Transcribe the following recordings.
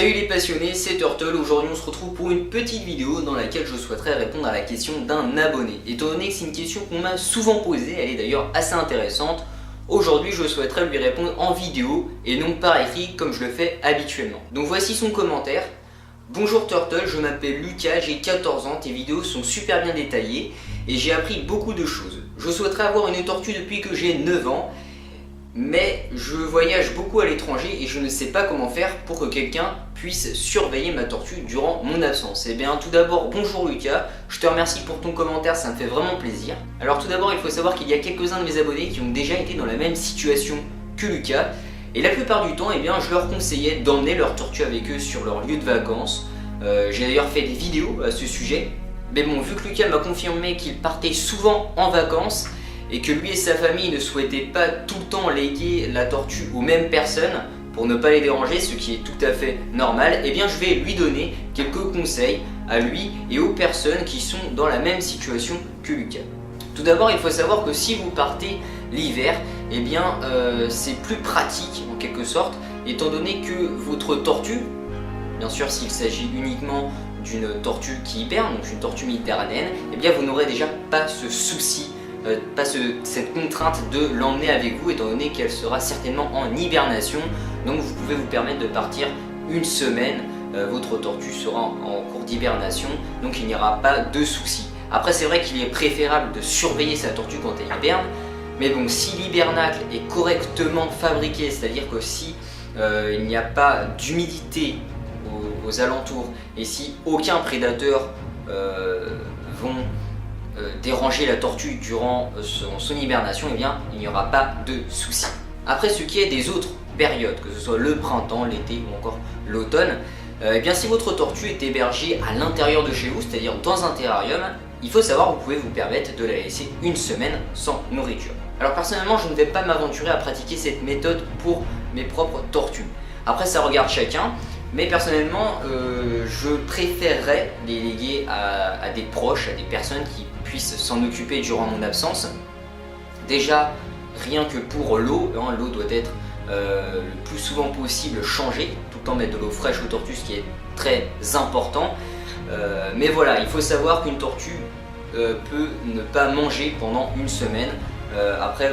Salut les passionnés, c'est Turtle. Aujourd'hui on se retrouve pour une petite vidéo dans laquelle je souhaiterais répondre à la question d'un abonné. Étant donné que c'est une question qu'on m'a souvent posée, elle est d'ailleurs assez intéressante, aujourd'hui je souhaiterais lui répondre en vidéo et non par écrit comme je le fais habituellement. Donc voici son commentaire. Bonjour Turtle, je m'appelle Lucas, j'ai 14 ans, tes vidéos sont super bien détaillées et j'ai appris beaucoup de choses. Je souhaiterais avoir une tortue depuis que j'ai 9 ans. Mais je voyage beaucoup à l'étranger et je ne sais pas comment faire pour que quelqu'un puisse surveiller ma tortue durant mon absence. Eh bien tout d'abord, bonjour Lucas, je te remercie pour ton commentaire, ça me fait vraiment plaisir. Alors tout d'abord, il faut savoir qu'il y a quelques-uns de mes abonnés qui ont déjà été dans la même situation que Lucas. Et la plupart du temps, eh bien, je leur conseillais d'emmener leur tortue avec eux sur leur lieu de vacances. J'ai d'ailleurs fait des vidéos à ce sujet. Mais bon, vu que Lucas m'a confirmé qu'il partait souvent en vacances, et que lui et sa famille ne souhaitaient pas tout le temps léguer la tortue aux mêmes personnes pour ne pas les déranger, ce qui est tout à fait normal, eh bien je vais lui donner quelques conseils à lui et aux personnes qui sont dans la même situation que Lucas. Tout d'abord, il faut savoir que si vous partez l'hiver, eh bien c'est plus pratique en quelque sorte, étant donné que votre tortue, bien sûr s'il s'agit uniquement d'une tortue qui hiberne, donc une tortue méditerranéenne, eh bien vous n'aurez déjà pas ce souci, cette contrainte de l'emmener avec vous, étant donné qu'elle sera certainement en hibernation. Donc vous pouvez vous permettre de partir une semaine, votre tortue sera en cours d'hibernation, donc il n'y aura pas de souci. Après c'est vrai qu'il est préférable de surveiller sa tortue quand elle hiberne, mais bon, si l'hibernacle est correctement fabriqué, c'est-à-dire que si il n'y a pas d'humidité aux alentours et si aucun prédateur vont déranger la tortue durant son hibernation, eh bien il n'y aura pas de souci. Après, ce qui est des autres périodes, que ce soit le printemps, l'été ou encore l'automne, eh bien si votre tortue est hébergée à l'intérieur de chez vous, c'est-à-dire dans un terrarium, il faut savoir que vous pouvez vous permettre de la laisser une semaine sans nourriture. Alors personnellement, je ne vais pas m'aventurer à pratiquer cette méthode pour mes propres tortues. Après, ça regarde chacun. Mais personnellement, je préférerais les léguer à des proches, à des personnes qui puissent s'en occuper durant mon absence. Déjà, rien que pour l'eau, l'eau doit être le plus souvent possible changée, tout le temps mettre de l'eau fraîche aux tortues, ce qui est très important. Mais voilà, il faut savoir qu'une tortue peut ne pas manger pendant une semaine. Après,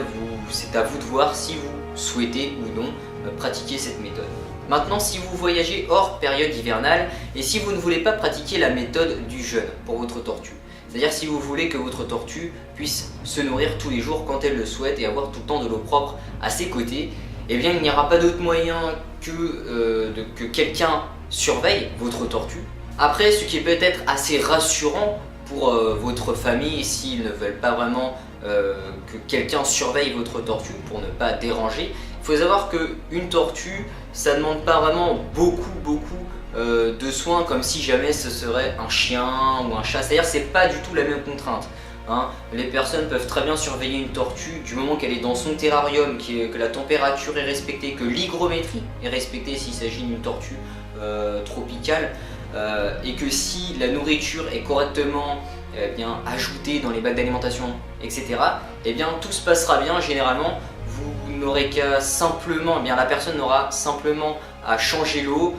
c'est à vous de voir si vous souhaitez ou non pratiquer cette méthode. Maintenant, si vous voyagez hors période hivernale et si vous ne voulez pas pratiquer la méthode du jeûne pour votre tortue, c'est-à-dire si vous voulez que votre tortue puisse se nourrir tous les jours quand elle le souhaite et avoir tout le temps de l'eau propre à ses côtés, eh bien il n'y aura pas d'autre moyen que quelqu'un surveille votre tortue. Après, ce qui est peut-être assez rassurant pour votre famille s'ils ne veulent pas vraiment que quelqu'un surveille votre tortue pour ne pas déranger, il faut savoir qu'une tortue, ça ne demande pas vraiment beaucoup de soins comme si jamais ce serait un chien ou un chat. C'est-à-dire c'est pas du tout la même contrainte. Les personnes peuvent très bien surveiller une tortue du moment qu'elle est dans son terrarium, que la température est respectée, que l'hygrométrie est respectée s'il s'agit d'une tortue tropicale, et que si la nourriture est correctement ajoutée dans les bacs d'alimentation, etc., eh bien tout se passera bien. Généralement, vous n'aurez qu'à simplement, la personne n'aura simplement à changer l'eau,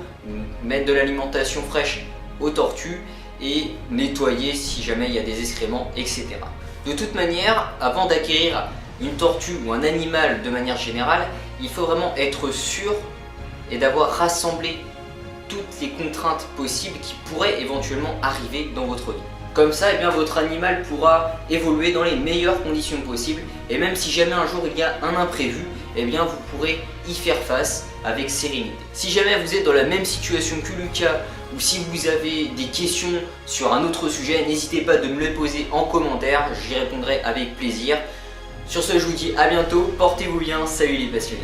mettre de l'alimentation fraîche aux tortues et nettoyer si jamais il y a des excréments, etc. De toute manière, avant d'acquérir une tortue ou un animal de manière générale, il faut vraiment être sûr et d'avoir rassemblé toutes les contraintes possibles qui pourraient éventuellement arriver dans votre vie. Comme ça, votre animal pourra évoluer dans les meilleures conditions possibles et même si jamais un jour il y a un imprévu, vous pourrez y faire face avec sérénité. Si jamais vous êtes dans la même situation que Lucas ou si vous avez des questions sur un autre sujet, n'hésitez pas de me les poser en commentaire, j'y répondrai avec plaisir. Sur ce, je vous dis à bientôt, portez-vous bien, salut les passionnés.